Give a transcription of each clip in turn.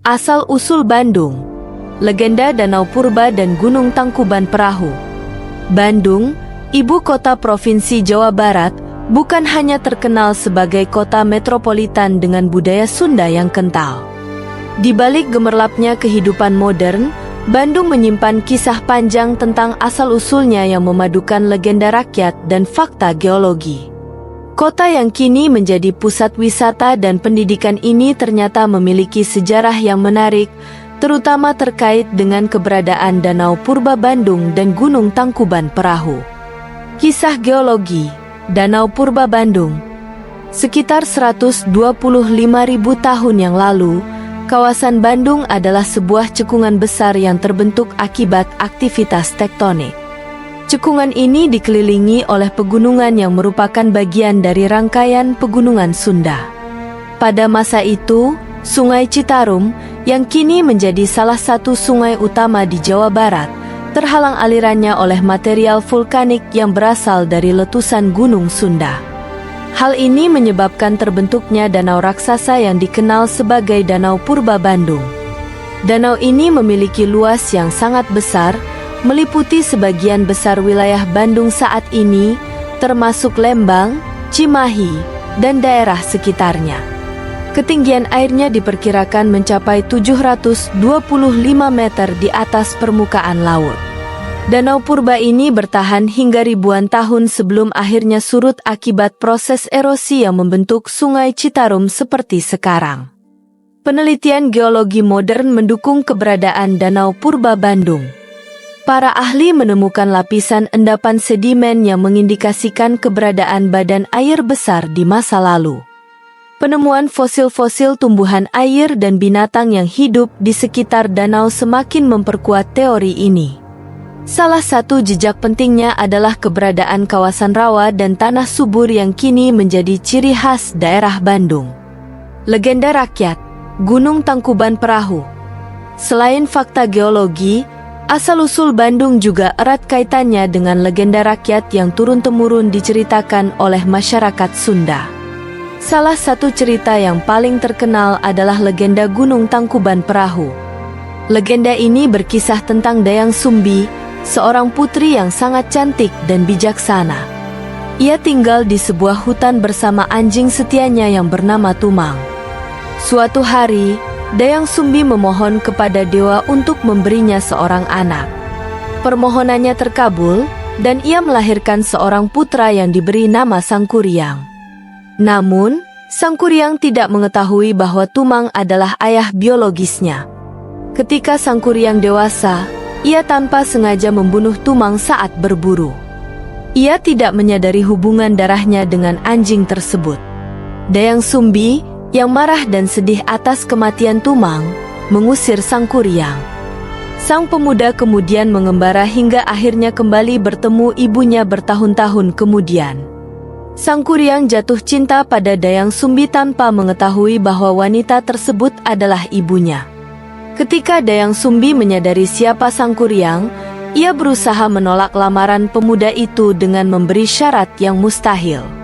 Asal-usul Bandung. Legenda Danau Purba dan Gunung Tangkuban Perahu. Bandung, ibu kota Provinsi Jawa Barat, bukan hanya terkenal sebagai kota metropolitan dengan budaya Sunda yang kental. Di balik gemerlapnya kehidupan modern, Bandung menyimpan kisah panjang tentang asal-usulnya yang memadukan legenda rakyat dan fakta geologi. Kota yang kini menjadi pusat wisata dan pendidikan ini ternyata memiliki sejarah yang menarik, terutama terkait dengan keberadaan Danau Purba Bandung dan Gunung Tangkuban Perahu. Kisah geologi Danau Purba Bandung. Sekitar 125.000 tahun yang lalu, kawasan Bandung adalah sebuah cekungan besar yang terbentuk akibat aktivitas tektonik. Cekungan ini dikelilingi oleh pegunungan yang merupakan bagian dari rangkaian pegunungan Sunda. Pada masa itu, Sungai Citarum, yang kini menjadi salah satu sungai utama di Jawa Barat, terhalang alirannya oleh material vulkanik yang berasal dari letusan Gunung Sunda. Hal ini menyebabkan terbentuknya danau raksasa yang dikenal sebagai Danau Purba Bandung. Danau ini memiliki luas yang sangat besar, meliputi sebagian besar wilayah Bandung saat ini, termasuk Lembang, Cimahi, dan daerah sekitarnya. Ketinggian airnya diperkirakan mencapai 725 meter di atas permukaan laut. Danau Purba ini bertahan hingga ribuan tahun sebelum akhirnya surut akibat proses erosi yang membentuk Sungai Citarum seperti sekarang. Penelitian geologi modern mendukung keberadaan Danau Purba Bandung. Para ahli menemukan lapisan endapan sedimen yang mengindikasikan keberadaan badan air besar di masa lalu. Penemuan fosil-fosil tumbuhan air dan binatang yang hidup di sekitar danau semakin memperkuat teori ini. Salah satu jejak pentingnya adalah keberadaan kawasan rawa dan tanah subur yang kini menjadi ciri khas daerah Bandung. Legenda rakyat, Gunung Tangkuban Perahu. Selain fakta geologi, asal-usul Bandung juga erat kaitannya dengan legenda rakyat yang turun-temurun diceritakan oleh masyarakat Sunda. Salah satu cerita yang paling terkenal adalah legenda Gunung Tangkuban Perahu. Legenda ini berkisah tentang Dayang Sumbi, seorang putri yang sangat cantik dan bijaksana. Ia tinggal di sebuah hutan bersama anjing setianya yang bernama Tumang. Suatu hari, Dayang Sumbi memohon kepada dewa untuk memberinya seorang anak. Permohonannya terkabul, dan ia melahirkan seorang putra yang diberi nama Sangkuriang. Namun, Sangkuriang tidak mengetahui bahwa Tumang adalah ayah biologisnya. Ketika Sangkuriang dewasa, ia tanpa sengaja membunuh Tumang saat berburu. Ia tidak menyadari hubungan darahnya dengan anjing tersebut. Dayang Sumbi, yang marah dan sedih atas kematian Tumang, mengusir Sangkuriang. Sang pemuda kemudian mengembara hingga akhirnya kembali bertemu ibunya bertahun-tahun kemudian. Sangkuriang jatuh cinta pada Dayang Sumbi tanpa mengetahui bahwa wanita tersebut adalah ibunya. Ketika Dayang Sumbi menyadari siapa Sangkuriang, ia berusaha menolak lamaran pemuda itu dengan memberi syarat yang mustahil.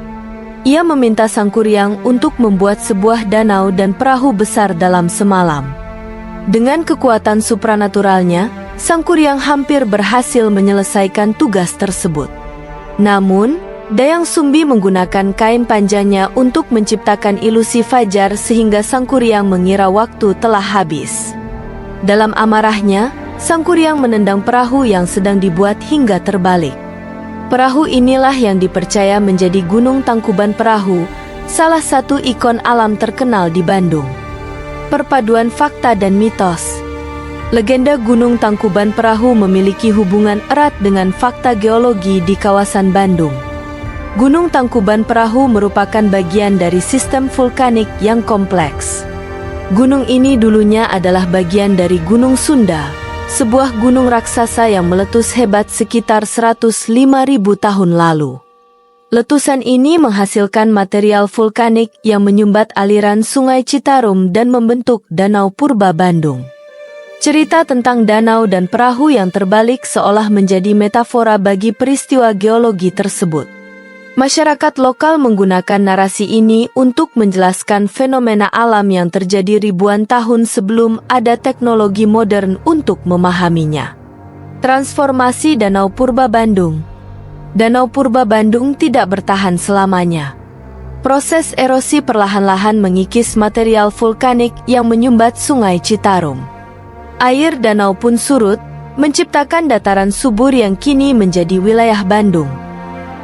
Ia meminta Sangkuriang untuk membuat sebuah danau dan perahu besar dalam semalam. Dengan kekuatan supranaturalnya, Sangkuriang hampir berhasil menyelesaikan tugas tersebut. Namun, Dayang Sumbi menggunakan kain panjangnya untuk menciptakan ilusi fajar sehingga Sangkuriang mengira waktu telah habis. Dalam amarahnya, Sangkuriang menendang perahu yang sedang dibuat hingga terbalik. Perahu inilah yang dipercaya menjadi Gunung Tangkuban Perahu, salah satu ikon alam terkenal di Bandung. Perpaduan fakta dan mitos. Legenda Gunung Tangkuban Perahu memiliki hubungan erat dengan fakta geologi di kawasan Bandung. Gunung Tangkuban Perahu merupakan bagian dari sistem vulkanik yang kompleks. Gunung ini dulunya adalah bagian dari Gunung Sunda, sebuah gunung raksasa yang meletus hebat sekitar 105.000 tahun lalu. Letusan ini menghasilkan material vulkanik yang menyumbat aliran Sungai Citarum dan membentuk Danau Purba Bandung. Cerita tentang danau dan perahu yang terbalik seolah menjadi metafora bagi peristiwa geologi tersebut. Masyarakat lokal menggunakan narasi ini untuk menjelaskan fenomena alam yang terjadi ribuan tahun sebelum ada teknologi modern untuk memahaminya. Transformasi Danau Purba Bandung. Danau Purba Bandung tidak bertahan selamanya. Proses erosi perlahan-lahan mengikis material vulkanik yang menyumbat Sungai Citarum. Air danau pun surut, menciptakan dataran subur yang kini menjadi wilayah Bandung.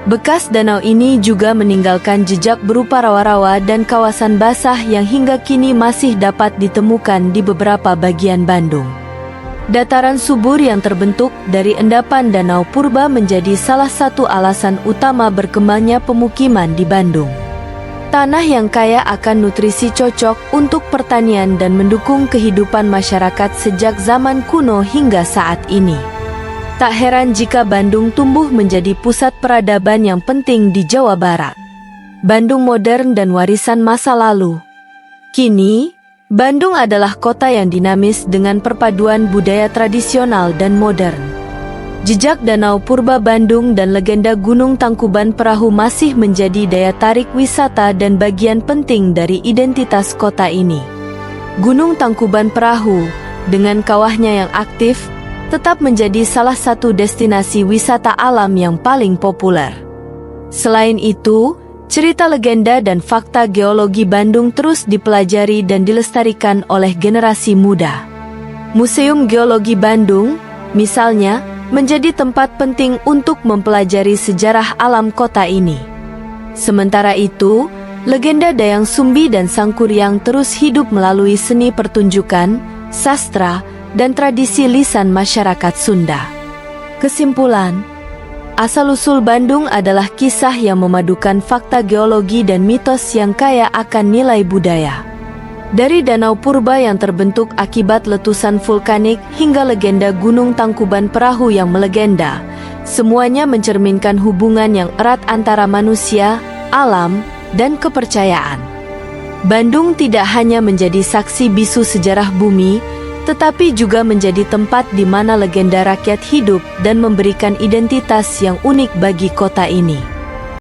Bekas danau ini juga meninggalkan jejak berupa rawa-rawa dan kawasan basah yang hingga kini masih dapat ditemukan di beberapa bagian Bandung. Dataran subur yang terbentuk dari endapan Danau Purba menjadi salah satu alasan utama berkembangnya pemukiman di Bandung. Tanah yang kaya akan nutrisi cocok untuk pertanian dan mendukung kehidupan masyarakat sejak zaman kuno hingga saat ini. Tak heran jika Bandung tumbuh menjadi pusat peradaban yang penting di Jawa Barat. Bandung modern dan warisan masa lalu. Kini, Bandung adalah kota yang dinamis dengan perpaduan budaya tradisional dan modern. Jejak Danau Purba Bandung dan legenda Gunung Tangkuban Perahu masih menjadi daya tarik wisata dan bagian penting dari identitas kota ini. Gunung Tangkuban Perahu, dengan kawahnya yang aktif, tetap menjadi salah satu destinasi wisata alam yang paling populer. Selain itu, cerita legenda dan fakta geologi Bandung terus dipelajari dan dilestarikan oleh generasi muda. Museum Geologi Bandung, misalnya, menjadi tempat penting untuk mempelajari sejarah alam kota ini. Sementara itu, legenda Dayang Sumbi dan Sangkuriang terus hidup melalui seni pertunjukan, sastra, dan tradisi lisan masyarakat Sunda. Kesimpulan, asal-usul Bandung adalah kisah yang memadukan fakta geologi dan mitos yang kaya akan nilai budaya. Dari Danau Purba yang terbentuk akibat letusan vulkanik hingga legenda Gunung Tangkuban Perahu yang melegenda, semuanya mencerminkan hubungan yang erat antara manusia, alam, dan kepercayaan. Bandung tidak hanya menjadi saksi bisu sejarah bumi, tetapi juga menjadi tempat di mana legenda rakyat hidup dan memberikan identitas yang unik bagi kota ini.